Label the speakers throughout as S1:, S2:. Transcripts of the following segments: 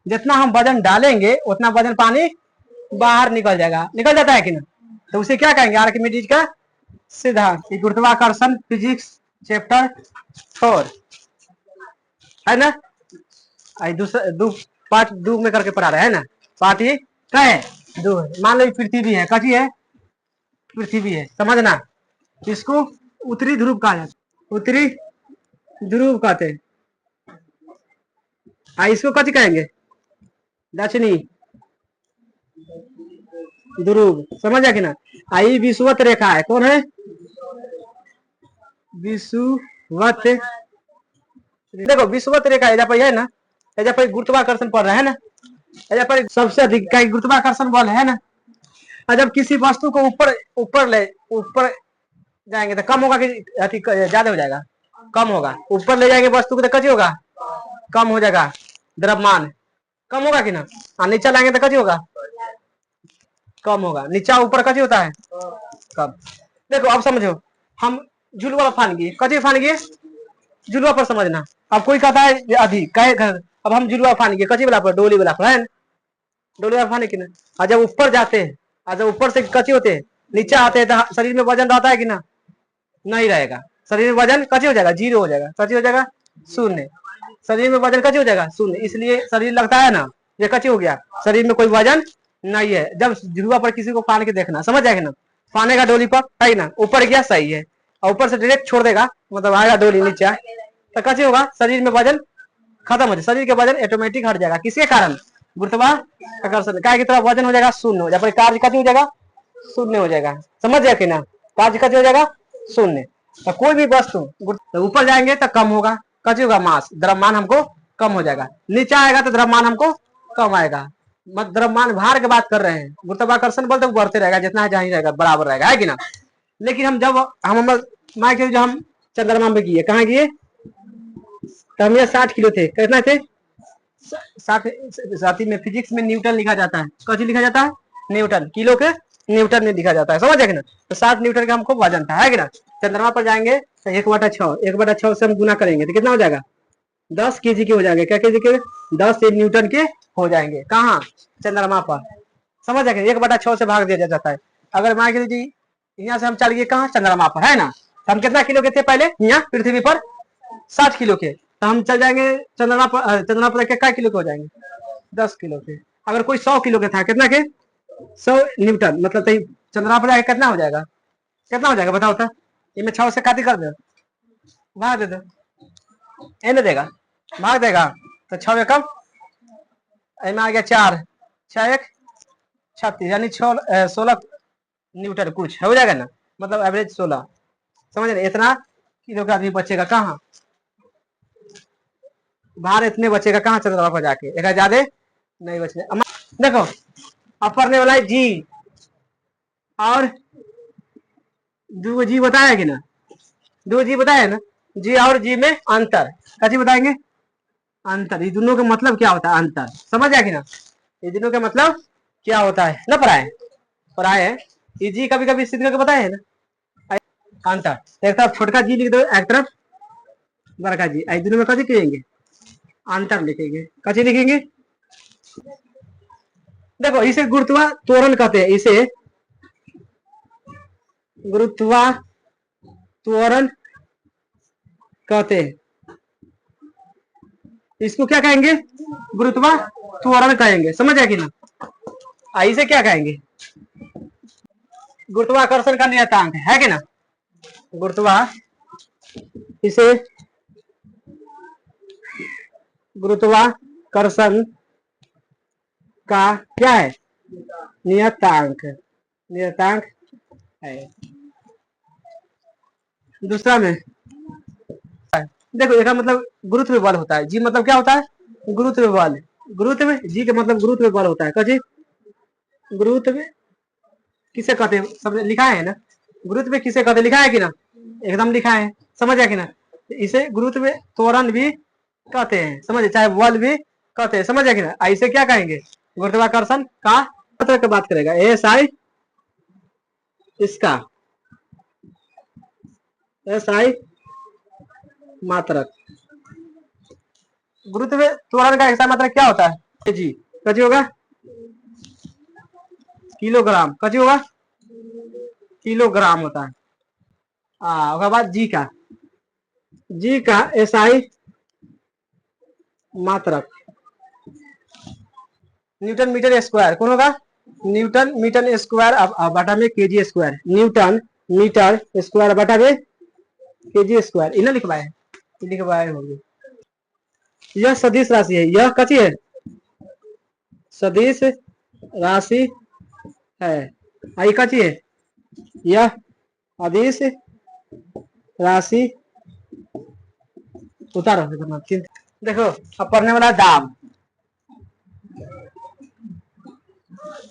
S1: जितना हम वजन डालेंगे उतना वजन पानी बाहर निकल जाएगा, निकल जाता है कि ना। तो उसे क्या कहेंगे, आर्किमिडीज का सिद्धांत, गुरुत्वाकर्षण फिजिक्स चैप्टर 4 है ना। दूसरा दो पार्ट दो में करके पढ़ा रहे है ना। पार्ट ये क्या है, दो है। मान लो पृथ्वी है, कची है, पृथ्वी है, समझना। इसको उत्तरी ध्रुव कहा जाता है, उत्तरी ध्रुव कहते हैं। इसको कची कहेंगे, दक्षिणी ध्रुव, समझ कि ना। आई विषुवत रेखा है, कौन है, विषुवत। देखो विषुवत रेखा एजा पर है ना, एजा पर गुरुत्वाकर्षण पड़ रहा है ना, एजा पर सबसे अधिक गुरुत्वाकर्षण बल है ना। और जब किसी वस्तु को ऊपर ऊपर जाएंगे तो कम होगा कि ज्यादा हो जाएगा, कम होगा। ऊपर ले जाएंगे वस्तु को तो कची होगा, कम हो जाएगा, द्रव्यमान कम होगा कि ना। नीचा लाएंगे तो कची होगा, कम होगा। नीचा ऊपर कची होता है, कम। देखो अब समझो, हम झुलवा फान गए, कची फान गए, झुलवा पर समझना। अब कोई कहता है अधिक कहे, अब हम झुलवा फान गए, कची वाला पर, डोली वाला पर है ना, डोली वाला फाने कि ना। और जब ऊपर जाते हैं, और जब ऊपर से कची होते हैं, नीचे आते हैं, तो शरीर में वजन रहता है कि ना, नहीं रहेगा। शरीर में वजन कची हो जाएगा, जीरो हो जाएगा, कची हो जाएगा, शून्य। शरीर में वजन कची हो जाएगा, शून्य। इसलिए शरीर लगता है ना, ये कची हो गया, शरीर में कोई वजन नहीं है। जब झुलवा पर किसी को फान के देखना, समझ जाएगा ना, फाने का डोली पर है ना, ऊपर गया सही है, और ऊपर से डायरेक्ट छोड़ देगा, मतलब आएगा डोली नीचे, तो कची होगा, शरीर में वजन खत्म हो जाए, शरीर के वजन ऑटोमेटिक हट जाएगा। किसके कारण, गुरुत्वाकर्षण का, की तरह वजन हो जाएगा शून्य हो जाएगा, कार्य कची हो जाएगा, शून्य हो जाएगा। समझ जाए कि ना, कार्य कची हो जाएगा, शून्य। तो कोई भी वस्तु तो ऊपर जाएंगे तो कम होगा, कची होगा, मास, द्रव्यमान हमको कम हो जाएगा। नीचे आएगा तो द्रव्यमान हमको कम आएगा। मत द्रव्यमान भार की बात कर रहे हैं, गुरुत्वाकर्षण बल तो बढ़ते रहेगा, जितना है जहाँ रहेगा बराबर रहेगा, है कि ना। लेकिन हम जब हम मान के जो हम चंद्रमा में गए, कहाँ गए, तो हम 60 किलो थे, कितना थे, 60। साथी में फिजिक्स में न्यूटन लिखा जाता है, कौन लिखा जाता है, न्यूटन, किलो के न्यूटन में लिखा जाता है, समझ है कि ना। तो 60 न्यूटन का हमको वजन था, है कि ना। चंद्रमा पर जाएंगे तो 1/6 से हम गुना करेंगे तो कितना हो जाएगा, 10 kg के हो जाएंगे, क्या केजी के, 10 न्यूटन के हो जाएंगे। कहाँ, चंद्रमा पर, समझ है, 1/6 से भाग दिया जाता है। अगर मान के लीजिए यहाँ से हम चल गए कहाँ, चंद्रमा पर, है ना। तो हम कितना किलो के थे पहले यहाँ पृथ्वी पर, 60 किलो के, तो हम चल जाएंगे चंद्रमा पर, चंद्रमा पर क्या किलो के हो जाएंगे, 10 किलो के। अगर कोई 100 किलो के था, कितना के, 100 न्यूटन, मतलब चंद्रमा पर जाके कितना हो जाएगा, कितना हो जाएगा बताओ तो, इनमें 6 से खाती कर दो, भाग दे दो, ए ना देगा, भाग देगा, तो 6 कम, इनमें आ गया 4, 6 36, यानी 16 न्यूटन कुछ हो जाएगा ना, मतलब एवरेज 16, समझ रहे। इतना किलो का आदमी बचेगा कहाँ, भार इतने बचेगा कहाँ, चंद्रमा पर जाके, एक ज्यादा नहीं बचेगा। देखो अब पढ़ने वाला है जी, और दो जी बताया कि ना, दो जी बताया ना, जी और जी में अंतर, कैसे बताएंगे, अंतर, ये दोनों का मतलब क्या होता है, अंतर, समझ आया कि ना। ये दोनों का मतलब क्या होता है ना, पढ़ाए पढ़ाए है। ये जी कभी कभी सिद्ध करके बताया है ना, अंतर। एक तरफ छोटका जी लिख दो, एक तरफ बड़का जी, इस दोनों में कैसे कहेंगे, अंतर लिखेंगे, कैसे लिखेंगे। देखो इसे गुरुत्वा त्वरण कहते हैं, इसे गुरुत्वा त्वरण कहते हैं। इसको क्या कहेंगे, गुरुत्वा त्वरण कहेंगे, समझ है कि ना। इसे क्या कहेंगे, गुरुत्वाकर्षण का नियतांक है कि ना, गुरुत्वा, इसे गुरुत्वाकर्षण का क्या है, नियतांक, नियतांक है। दूसरा में देखो, एक मतलब गुरुत्व बल होता है, जी मतलब क्या होता है, गुरुत्व बल, गुरुत्व, जी का मतलब गुरुत्व बल होता है, कजी गुरुत्व किसे कहते हैं, सब लिखा है ना, गुरुत्व किसे कहते, लिखा है कि ना, एकदम लिखा है, समझ है कि ना। इसे गुरुत्व त्वरण भी कहते हैं, समझे, चाहे बल भी कहते हैं, समझ है कि ना। इसे क्या कहेंगे, गुरुत्वाकर्षण का मात्रक की बात करेगा, एस आई, इसका एस आई मात्रक, गुरुत्व त्वरण का ऐसा मात्रक क्या होता है, केजी कची होगा, किलोग्राम कची होगा, किलोग्राम होता है। उसके बाद जी का एसआई मात्रक, न्यूटन मीटर स्क्वायर कौन होगा, न्यूटन मीटर स्क्वायर बटा में KG square, newton metre square बटा में केजी स्क्वायर, इन्हें लिखवाए होंगे। यह सदिश राशि है, यह कची है, सदिश राशि है, आई कची है, यह अदिश राशि उतारो। देखो अब पढ़ने वाला दाब,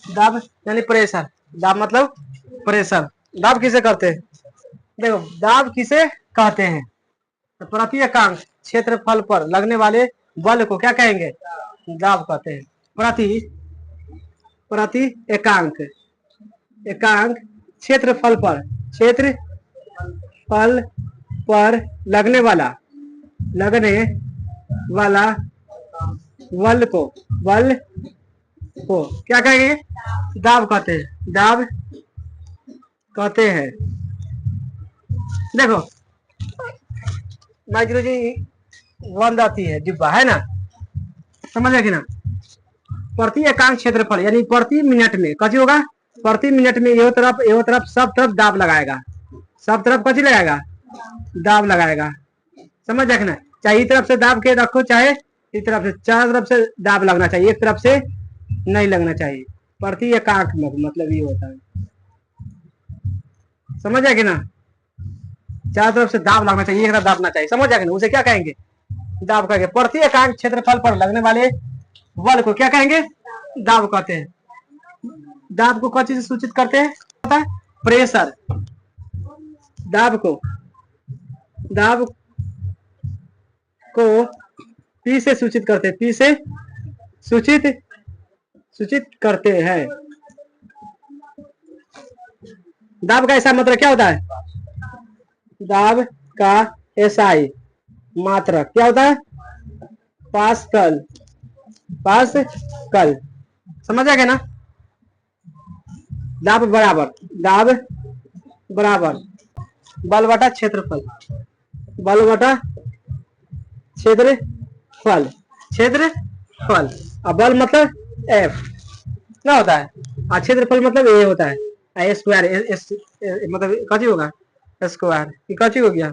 S1: दाब यानी प्रेशर, दाब मतलब प्रेशर। दाब किसे करते हैं, देखो दाब किसे कहते हैं, तो प्रति एकांक क्षेत्रफल पर लगने वाले बल को क्या कहेंगे, दाब कहते हैं। प्रति एकांक क्षेत्रफल पर लगने वाला बल को क्या कहेंगे, दाब कहते हैं। देखो माइक्रो जी बंद आती है डिब्बा है ना, समझ रहे ना, प्रति एकांक क्षेत्रफल यानी प्रति मिनट में कची होगा, प्रति मिनट में यो तरफ सब तरफ दाब लगाएगा, सब तरफ कची लगाएगा, दाब लगाएगा। समझ रखना, चाहे इस तरफ से दाब के रखो, चाहे इस तरफ से, चार तरफ से दाब लगना चाहिए, एक तरफ से नहीं लगना चाहिए। प्रति एकांक मतलब ये होता है, समझ आए कि ना, चार तरफ से दाब लगना चाहिए, एक तरफ दाबना चाहिए, समझ आए कि ना, उसे क्या कहेंगे, दाब कहेंगे। प्रति एकांक क्षेत्रफल पर लगने वाले बल को क्या कहेंगे, दाब कहते हैं। दाब को कौन चीज से सूचित करते हैं, पता है, प्रेशर। दाब को पी से सूचित करते हैं, पी से सूचित करते हैं। दाब का ऐसा मतलब क्या होता है, दाब का एसआई मात्रक क्या होता है, पास्कल। समझ आ गया ना, दाब बराबर बल बटा क्षेत्रफल, अब बल मतलब एफ क्या होता है, और क्षेत्रफल मतलब ए होता है, ए स्क्वायर मतलब कची होगा, स्क्वायर, ये कची हो गया,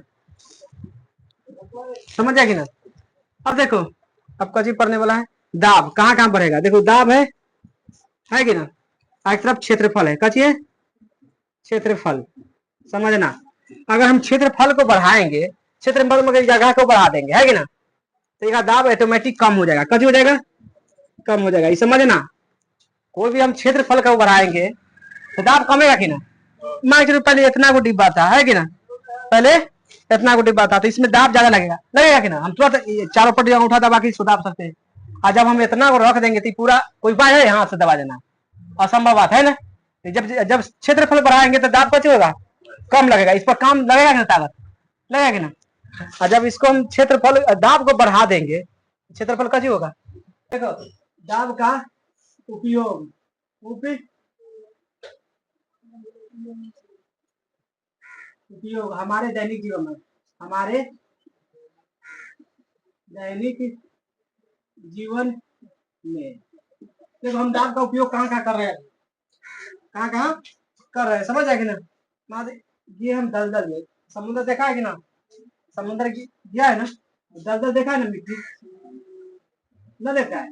S1: समझ आएगी ना। अब देखो अब कची पढ़ने वाला है, दाब कहाँ बढ़ेगा, देखो दाब है कि ना, एक तरफ क्षेत्रफल है, कची है, क्षेत्रफल। समझना, अगर हम क्षेत्रफल को बढ़ाएंगे, क्षेत्रफल में जगह को बढ़ा देंगे है कि ना, तो इसका दाब ऑटोमेटिक कम हो जाएगा, कची हो जाएगा, कम हो जाएगा। ये समझना, कोई भी हम क्षेत्रफल को बढ़ाएंगे तो दाब कमेगा कि ना। मान चलो पहले इतना को डिब्बा था है कि ना, पहले इतना को डिब्बा था, तो इसमें दाब ज्यादा लगेगा कि ना, हम तुरंत चारों पट्टी उठा दबा के इसको दाब सकते हैं। और जब हम इतना को रख देंगे तो पूरा कोई उपाय है हाथ से दबा देना, असंभव बात है ना। जब क्षेत्रफल बढ़ाएंगे तो दाब कैसे होगा, कम लगेगा, इस पर काम लगेगा ना, ताकत लगेगा कि ना। और जब इसको हम क्षेत्रफल दाब को बढ़ा देंगे, क्षेत्रफल कैसे होगा। देखो दाब का उपयोग हमारे दैनिक जीवन में, देखो हम दाब का उपयोग कहाँ कर रहे हैं, कहाँ कर रहे हैं, समझ आएगी ना। ये हम दलदल में, समुद्र देखा है कि ना, समुद्र गया है ना, दलदल देखा है ना, मिट्टी न देखा है,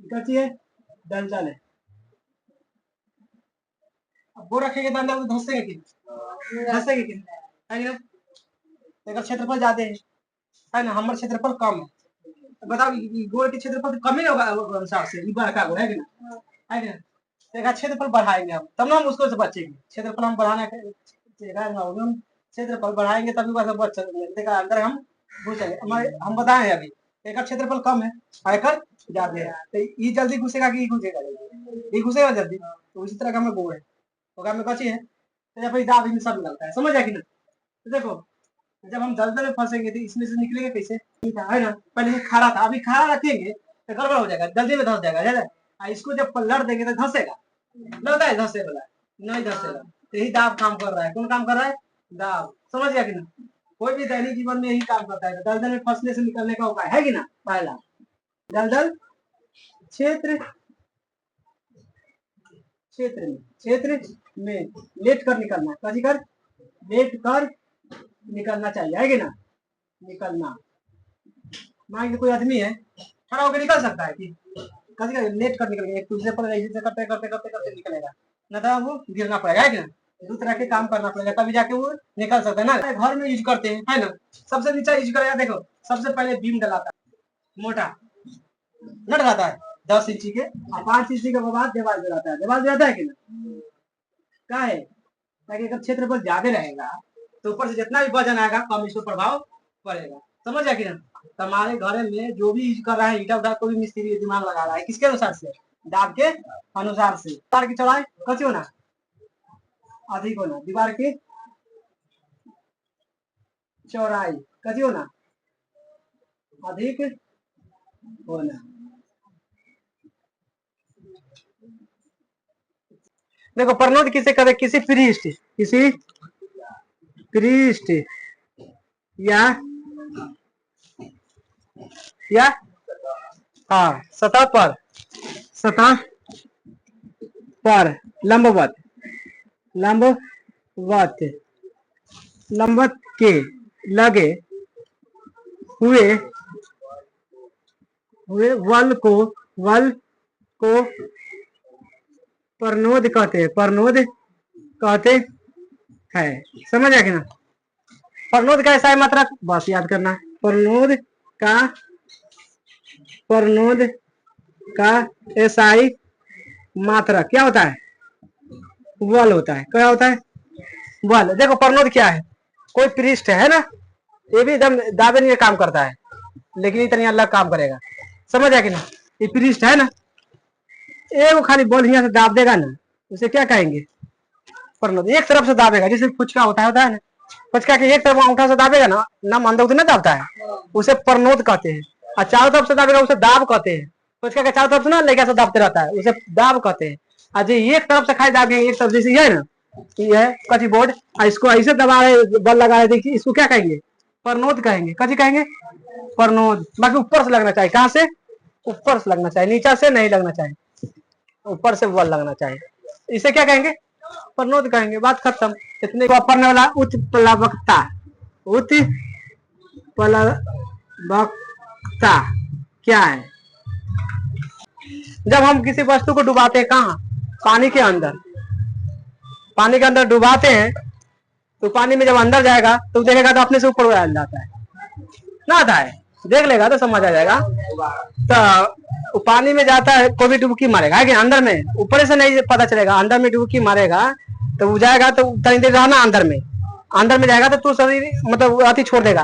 S1: कच्ची है, दलदल है। अब वो रखेंगे दलदल तो धंसेंगे कि है ना, क्षेत्रफल ज्यादा है ना, हमारे क्षेत्रफल कम है, बताओ गोल के क्षेत्रफल कम ही होगा अनुसार से, बड़का गो है कि ना, क्षेत्रफल बढ़ाएंगे हम, तब ना हम उसको से बचेंगे। क्षेत्रफल हम बढ़ाना क्षेत्रफल बढ़ाएंगे तभी वैसे बच सकते, अंदर हम घुसेंगे। हम बताए अभी एक क्षेत्रफल कम है, आयकर ज्यादा है, तो ये जल्दी घुसेगा कि घुसेगा, ये घुसेगा जल्दी, तो इसी तरह का हमें गोल है, तो हमें कच्ची है, तो फिर दाब में सब निकलता है, समझ आए कि ना। तो देखो जब हम दलदल में फंसेंगे तो इसमें से निकलेंगे कैसे, है ना। पहले ये खारा था, अभी खारा रखेंगे तो गड़बड़ हो जाएगा, जल्दी में धंस जाएगा, है ना। इसको जब पलट देंगे तो धंसेगा, लगता है धंसे वाला, नहीं धंसेगा। तो यही दाब काम कर रहा है। कौन काम कर रहा है? दाब। समझ गया कि ना। कोई भी दैनिक जीवन में यही काम करता है। दलदल में फंसने से निकलने का उपाय है कि ना। पहला, दलदल क्षेत्र क्षेत्र में लेट कर निकलना, कभी कर लेट कर निकलना चाहिए, है कि ना। निकलना, मान कोई आदमी है खड़ा होकर निकल सकता है कि कभी कर लेट कर निकलेगा, एक दूसरे पर ऐसे करते करते करते करते निकलेगा, न तो वो गिरना पड़ेगा, है कि ना। दो तरह के काम करना पड़ेगा तभी जाके वो निकल सकता है ना। घर में यूज करते हैं, है ना। सबसे नीचा यूज करेगा, देखो सबसे पहले बीम डलाता है, मोटा नट खाता है 10 इंची के, और 5 इंची के बाद देवाल जलाता है। देवाल जलाता है कि ना, क्या है, ताकि अगर क्षेत्रफल ज्यादा रहेगा तो ऊपर से जितना भी वजन आएगा कम इस पर प्रभाव पड़ेगा। समझ गया कि ना। हमारे घर में जो भी यूज कर रहा है ईटा उटा, कोई भी मिस्त्री दिमाग लगा रहा है किसके अनुसार से, दाब के अनुसार से। दीवार की चौड़ाई कैसी होना, अधिक होना। दीवार की चौड़ाई कैसी होना, अधिक होना। देखो प्रनोद किसे कहते, किसी पृष्ठ या हाँ सतह पर लंबवत लंबवत के लगे हुए वल को प्रनोद कहते हैं। समझ आया कि ना। प्रनोद का ऐसा है मात्रक, बस याद करना। प्रनोद का एसआई मात्रक क्या होता है, बल होता है। क्या होता है, बल। देखो प्रनोद क्या है, कोई पृष्ठ है ना, ये भी एकदम दाबे नहीं काम करता है, लेकिन इतनी अलग काम करेगा। समझ आया कि ना। ये पृष्ठ है ना, एक खाली बॉल यहाँ से दाब देगा ना, उसे क्या कहेंगे, प्रनोद। एक तरफ से दाबेगा, जैसे फुचका होता है ना, फुचका के एक तरफ अंगूठा से दाबेगा ना, नम अंदर उतना दाबता है, उसे प्रनोद कहते हैं। और चारों तरफ से दाबेगा उसे दाब कहते हैं। फुचका के चारों तरफ से ना लेकर से दाबते रहता है, उसे दाब कहते हैं। और जो एक तरफ से खाली दाबेंगे, एक तरफ जैसे है ना, ये है कची बोर्ड, और इसको ऐसे दबा रहे बल लगा रहे, देखिए इसको क्या कहेंगे, प्रनोद कहेंगे। कची कहेंगे, प्रनोद। बाकी ऊपर से लगना चाहिए, कहाँ से, ऊपर से लगना चाहिए, नीचा से नहीं लगना चाहिए, ऊपर से बल लगना चाहिए। इसे क्या कहेंगे, प्रनोद कहेंगे। बात खत्म। इतने को पढ़ने वाला उच्च प्लवकता, उच्च प्लवकता क्या है। जब हम किसी वस्तु को डुबाते हैं, कहाँ, पानी के अंदर डुबाते हैं, तो पानी में जब अंदर जाएगा तो देखेगा तो अपने से ऊपर जाता है ना, आता है, देख लेगा तो समझ आ जाएगा। तो पानी में जाता है, कोई भी डुबकी मारेगा, है कि अंदर में, ऊपर से नहीं पता चलेगा। अंदर में डुबकी मारेगा तो वो जाएगा, तो तनी देर रहना अंदर में जाएगा तो तू शरीर मतलब अति छोड़ देगा,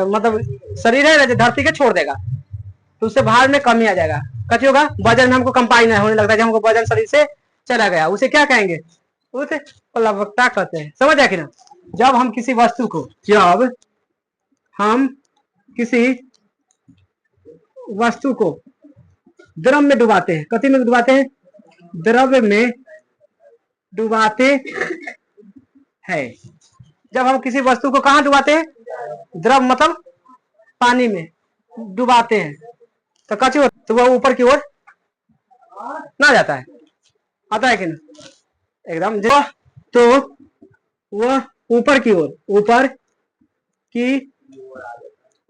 S1: मतलब शरीर है ना धरती के छोड़ देगा, तो उससे बाहर में कमी आ जाएगा। कथी होगा, वजन में हमको कंपाइन होने लगता है, हमको वजन शरीर से चला गया, उसे क्या कहेंगे, उसे प्लवकता कहते हैं। समझ आया कि ना। जब हम किसी वस्तु को द्रव में डुबाते हैं, कथी में डुबाते हैं, द्रव में डुबाते हैं। जब हम किसी वस्तु को कहाँ डुबाते हैं, द्रव मतलब पानी में डुबाते हैं, तो कच्ची हो तो वह ऊपर की ओर ना जाता है, आता है कि ना, एकदम। तो वह ऊपर की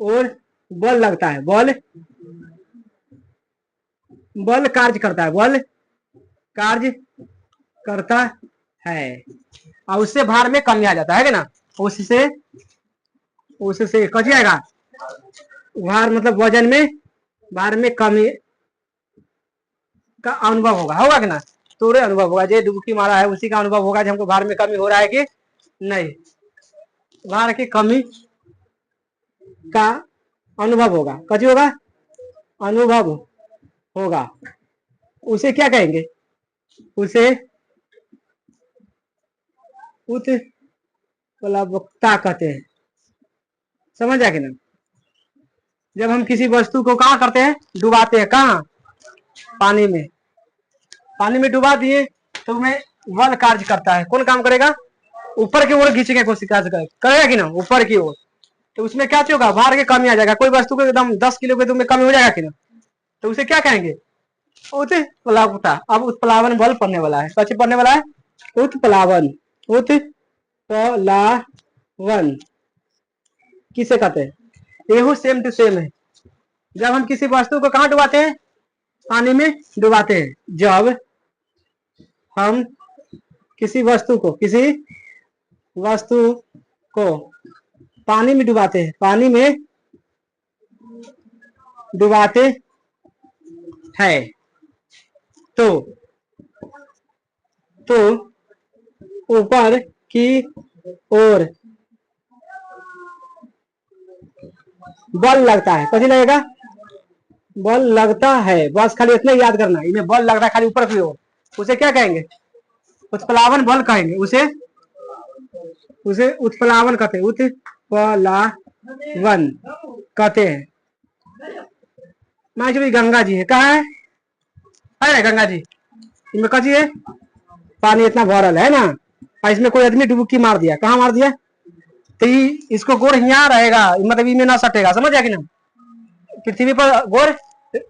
S1: ओर बल लगता है, बल कार्य करता है, और उससे भार में कमी आ जाता है कि ना। उससे कची आएगा, भार मतलब वजन में, भार में कमी का अनुभव होगा कि ना। तोरे अनुभव होगा, जो डुबकी मारा है उसी का अनुभव होगा कि हमको भार में कमी हो रहा है कि नहीं, भार की कमी का अनुभव होगा, कची होगा, अनुभव होगा। उसे क्या कहेंगे, उसे उच्च प्लवकता कहते हैं। समझ आ कि ना। जब हम किसी वस्तु को कहाँ करते हैं, डुबाते हैं, कहाँ, पानी में। पानी में डुबा दिए तो उसमें बल कार्य करता है। कौन काम करेगा, ऊपर की ओर खींचने की कोशिश करेगा कि ना, ऊपर की ओर। तो उसमें क्या होगा, भार की कमी आ जाएगा। कोई वस्तु को एकदम 10 किलो के में कमी हो जाएगा कि ना, तो उसे क्या कहेंगे, उत्प्लावकता। अब उत्प्लावन बल पड़ने वाला है, कैसे पड़ने वाला है, उत्प्लावन। उत्प्लावन किसे कहते हैं, ये सेम टू सेम है। जब हम किसी वस्तु को कहाँ डुबाते हैं, पानी में डुबाते हैं। जब हम किसी वस्तु को पानी में डुबाते हैं, पानी में डुबाते हैं, तो ऊपर की ओर बल लगता है। कैसे लगेगा, बल लगता है, बस खाली इतना याद करना, इनमें बल लग रहा है खाली ऊपर की ओर, उसे क्या कहेंगे, उत्प्लावन बल कहेंगे। उसे उत्प्लावन कहते हैं, उत्प्लावन कहते हैं। मान लीजिए गंगा जी है, कहाँ है गंगा जी, इनमें कची है, पानी इतना भरल है ना, और इसमें कोई आदमी डुबकी मार दिया, कहाँ मार दिया, तो इसको गोर यहाँ रहेगा, मतलब इनमें ना सटेगा। समझ गया कि ना, पृथ्वी पर गोर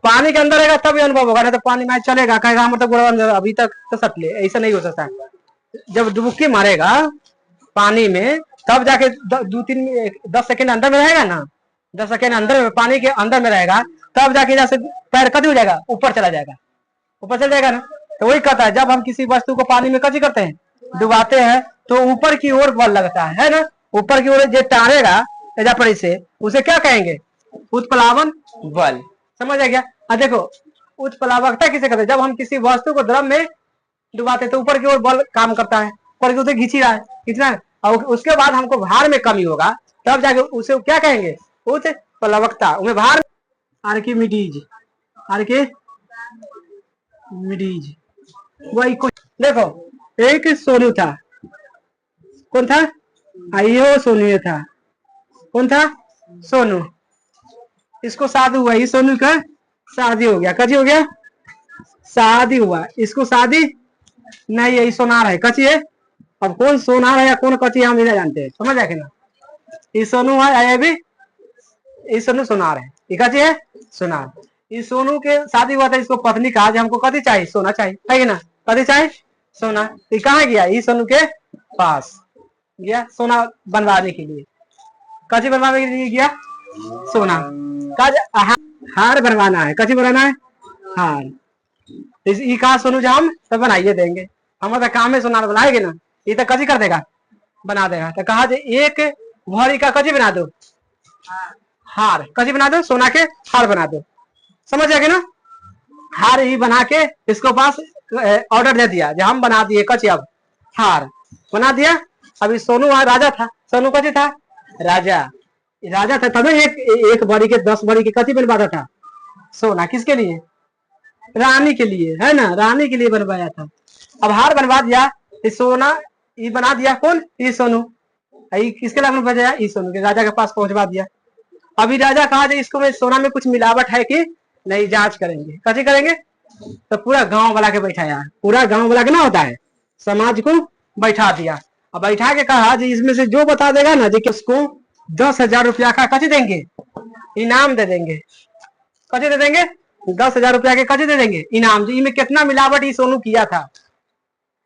S1: पानी के अंदर रहेगा तभी अनुभव होगा, नहीं तो पानी में चलेगा, कहेगा मतलब गोर अभी तक तो सट ले, ऐसा नहीं हो सकता। जब डुबकी मारेगा पानी में तब जाके 10 सेकेंड अंदर में रहेगा ना, 10 सेकेंड अंदर में पानी के अंदर में रहेगा, तब जाके जैसे पैर कद हो जाएगा, ऊपर चला जाएगा, ऊपर चल जाएगा ना। तो वही कहता है, जब हम किसी वस्तु को पानी में कची करते हैं, डुबाते हैं, तो ऊपर की ओर बल लगता है ना, ऊपर की ओर जो टारेगा एजापरी से, उसे क्या कहेंगे, उत्प्लावन बल। समझ आ गया। अब देखो उत्प्लावकता किसे कहते हैं, जब हम किसी वस्तु को द्रव में डुबाते तो ऊपर की ओर बल काम करता है, ऊपर की ओर खींची रहा है, खींचना है, और उसके बाद हमको भार में कमी होगा, तब जाके उसे क्या कहेंगे, उत्प्लावकता। उन्हें भार, आर्किमिडीज, आर्किमिडीज वही कुछ। देखो एक सोनू था, कौन था, आइयो सोनू था, कौन था, सोनू। इसको शादी हुआ, इस सोनू का शादी हो गया, कची हो गया, शादी हुआ। इसको शादी नहीं, यही सोनार है, कची है। अब कौन सोनार है या कौन कची हम नहीं जानते हैं, समझ आए ना। ये सोनू है, ये भी ये सोनू सोनार है, ये कची है, सोनार। इस सोनू के शादी हुआ था, इसको पत्नी कहा, हमको कथी चाहिए, सोना चाहिए, है ना, कथी चाहिए, सोना। ये कहाँ गया, ये सोनू के पास गया सोना बनवाने के लिए, कची बनवाने के लिए गया, सोना का हार बनवाना है, कची बनाना है, हार। ये कहा सोनू जो हम तो बनाइए देंगे, हमारा काम है सोनार बनाएंगे ना, ये तो कची कर देगा, बना देगा। तो कहा एक भरी का कची बना दो, हार, कची बना दो, सोना के हार बना दो। समझ जाएगा ना, हार ही बना के इसको पास ऑर्डर दे दिया, जो हम बना दिए कची, अब हार बना दिया। अभी सोनू राजा था, सोनू कची था, राजा, राजा था, तभी एक भरी के 10 भरी के कची बनवाता था, सोना। किसके लिए, रानी के लिए, है ना, रानी के लिए बनवाया था। अब हार बनवा दिया, सोना ये बना दिया, कौन, ये सोनू। किसके लिए बजाया, ये सोनू के, राजा के पास पहुंचवा दिया। अभी राजा कहा जाए इसको में सोना में कुछ मिलावट है कि नहीं, जांच करेंगे, कैसे करेंगे, तो पूरा गांव वाला के बैठाया, पूरा गांव वाला के ना होता है, समाज को बैठा दिया। अब बैठा के कहा जी इसमें से जो बता देगा ना जी कि उसको 10,000 रुपया का कची देंगे, इनाम दे देंगे, कची दे देंगे, 10,000 रुपया के कची दे देंगे इनाम। जी में कितना मिलावट ये सोनू किया था,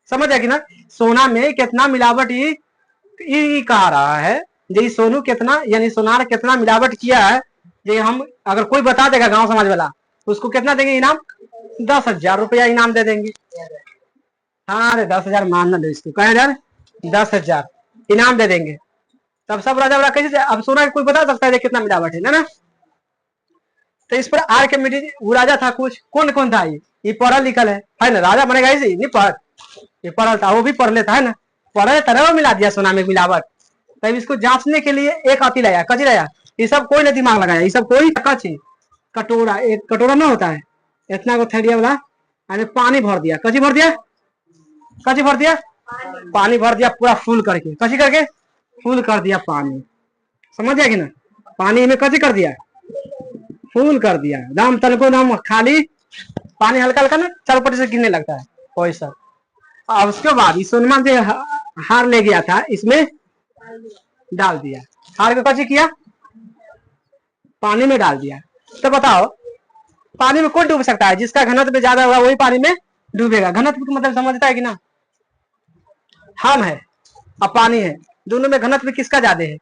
S1: समझ है कि ना, सोना में कितना मिलावट ये कहा रहा है जी, सोनू कितना, यानी सोनार कितना मिलावट किया है। जी हम अगर कोई बता देगा गांव समाज वाला, उसको कितना देंगे इनाम, 10,000 रुपया इनाम दे देंगे। हाँ अरे 10,000 मान ना दो इसको, कहे यार 10,000 इनाम दे देंगे। तब सब राजा वाला कैसे, अब सोना कोई बता सकता है कितना मिलावट है ना। तो इस पर आर के मिट्टी वो राजा था, कुछ कौन कौन था, ये पढ़ा लिखल है ना, राजा बनेगा इसी नहीं पढ़, ये पढ़ल था, वो भी पढ़ लेता है ना, पढ़े तरह मिला दिया सोना में मिलावट। तब इसको जांचने के लिए एक अति लाया, कची लाया, ये सब कोई ने दिमाग लगाया, ये सब कोई कची, कटोरा, एक कटोरा ना होता है इतना को थैलिया वाला, पानी भर दिया, कची भर दिया, कची भर दिया, पानी भर दिया पूरा फुल करके, कची करके फुल कर दिया पानी। समझ गया कि ना, पानी में कैसे कर दिया, फुल कर दिया, दाम तन को नाम खाली पानी हल्का हल्का ना चरपटी से गिरने लगता है वैसा। और उसके बाद इस सोनमा जो हार ले गया था इसमें डाल दिया, हार को कैसे किया, पानी में डाल दिया। तो बताओ पानी में कौन डूब सकता है, जिसका घनत्व ज्यादा होगा वही पानी में डूबेगा। घनत्व का मतलब समझता है कि ना, हम है और पानी है, दोनों में घनत्व किसका ज्यादा है,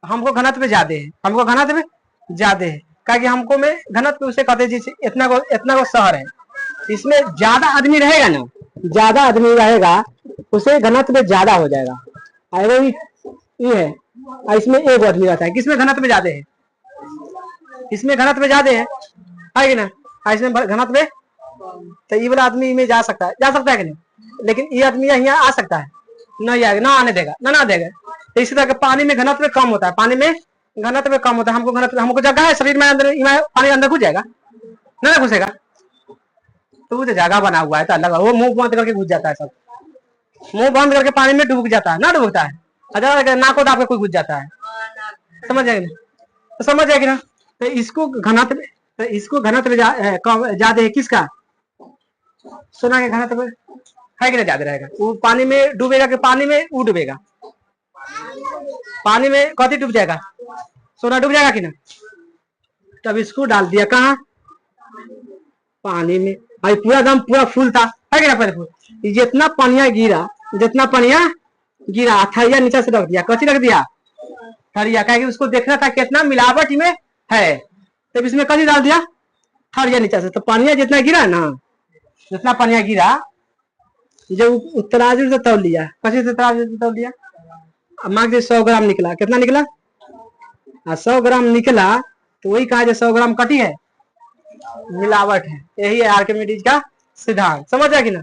S1: हमको घनत्व ज्यादा है, हमको घनत्व ज्यादा है। क्योंकि हमको में घनत्व उसे कहते हैं जैसे इतना को शहर है, इसमें ज्यादा आदमी रहेगा ना, ज्यादा आदमी रहेगा उसे घनत्व ज्यादा हो जाएगा। ये है, इसमें एक आदमी रहता है, किसमें घनत्व ज्यादा है, इसमें घनत्व ज्यादा है कि ना, इसमें घनत्व, तो ये वाला आदमी में जा सकता है कि नहीं, लेकिन ये आदमी यहाँ आ सकता है, नहीं आएगा, ना आने देगा, ना देगा। तो इसी तरह पानी में घनत्व कम होता है, पानी में घनत्व कम होता है, हमको घनत्व, हमको जगह है शरीर में अंदर, पानी अंदर घुस जाएगा ना घुसेगा, तो वो जगह बना हुआ है तो अलग, वो मुंह बंद करके घुस जाता है, सब मुंह बंद करके पानी में डूब जाता है ना, डूबता है, अच्छा नाक को दाब के कोई घुस जाता है, समझ जाएगी ना, तो समझ जाएगी ना। तो इसको घनत्व ज्यादा है किसका, सोना के घनत्व है कि ना ज्यादा रहेगा, वो पानी में डूबेगा कि पानी में वो डूबेगा, पानी में कथी डूब जाएगा, सोना डूब जाएगा कि ना। तब इसको डाल दिया कहाँ, पानी में, भाई पूरा दम पूरा फूल था है कि ना, पहले फूल जितना पानिया गिरा थरिया नीचे से रख दिया, कच्ची रख दिया थरिया, क्या उसको देखना था कितना मिलावट में है, तब इसमें कच्ची डाल दिया थरिया नीचे से, तो पानिया जितना गिरा ना, जितना पानिया गिरा, जब तराजू से तौल लिया, कच्ची से तराजू से तौल लिया, मान के 100 ग्राम निकला, कितना निकला, 100 ग्राम निकला, तो वही कहा जो 100 ग्राम कटी है, मिलावट है। यही है आर्किमिडीज का सिद्धांत, समझ कि ना।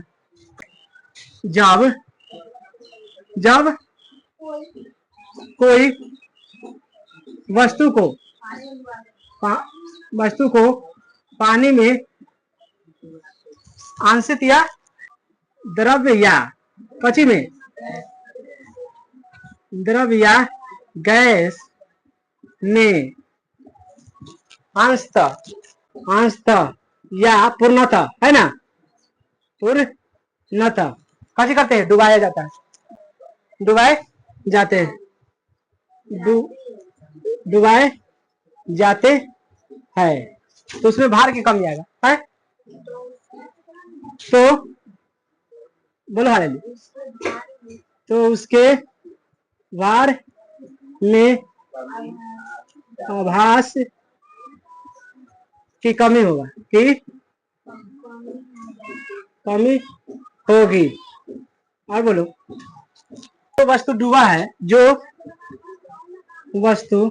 S1: जब कोई वस्तु को पानी में आंशिक या द्रव्य या कच्ची में द्रव्य या गैस में अंशतः या पूर्णतः है ना, पूर्णतः कैसे करते हैं, डुबाया जाता है, डुबाए जाते हैं, तो उसमें भार की कमी आएगा है, तो बोलो हालेलुया, तो उसके भार में आभास की कमी होगी। और बोलो, तो वस्तु डूबा है, जो वस्तु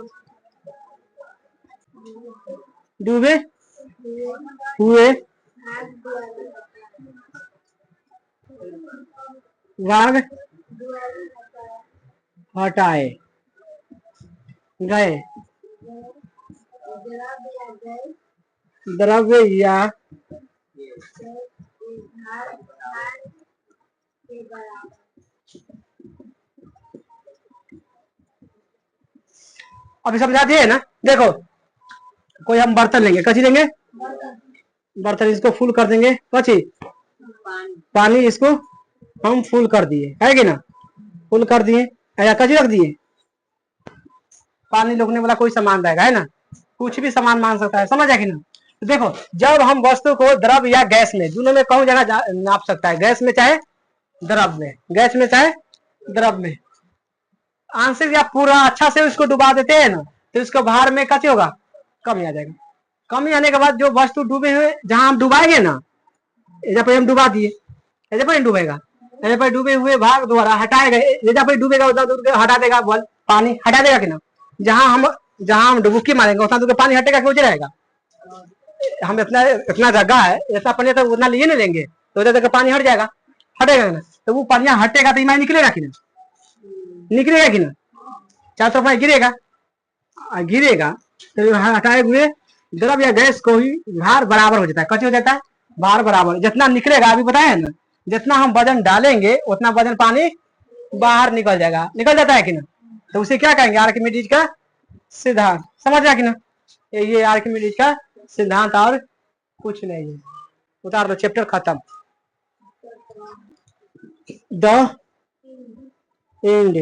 S1: डूबे हुए भाग हटाए गए द्रव्य या अभी समझा दिए ना। देखो कोई हम बर्तन लेंगे, कच्ची लेंगे बर्तन, इसको फुल कर देंगे, कच्ची पानी, इसको हम फुल कर दिए है कि ना, फुल कर दिए या कच्ची रख दिए, पानी रोकने वाला कोई सामान रहेगा है ना, कुछ भी सामान मान सकता है, समझ आए कि ना। तो देखो जब हम वस्तु को द्रव या गैस में, दोनों में कौन जगह नाप सकता है, गैस में चाहे द्रव में, गैस में चाहे द्रव में, आंशिक या पूरा अच्छा से उसको डुबा देते हैं ना, तो इसको भार में कैसे होगा, कमी आ जाएगा। कमी आने के बाद जो वस्तु डूबे हुए जहां हम डुबाएंगे ना, ऐसा पर हम डुबा दिए, ऐसे पर डूबेगा, ऐसे पर डूबे हुए भाग द्वारा हटाए गए, जैसा पर डूबेगा उधर हटा देगा, पानी हटा देगा कि ना, जहां हम डुबकी मारेंगे उतना दूर पानी हटेगा कि उधर रहेगा, हम इतना जगह है, ऐसा पानी तो उतना लिए नहीं लेंगे, तो उधर जगह पानी हटेगा ना, तो वो पानी हटेगा तो ईमान निकलेगा कि ना, निकलेगा कि ना, चार तरफ गिरेगा, तो हटाए हुए द्रव या गैस को ही भार बराबर हो जाता है, कैसे हो जाता है, भार बराबर, जितना निकलेगा अभी बताया ना, जितना हम वजन डालेंगे उतना वजन पानी बाहर निकल जाता है कि ना, तो उसे क्या कहेंगे, आर्किमिडीज का सिद्धांत, समझ रहा कि ना, ये आर्किमिडीज का सिद्धांत और कुछ नहीं है। उतार दो, चैप्टर खत्म। The end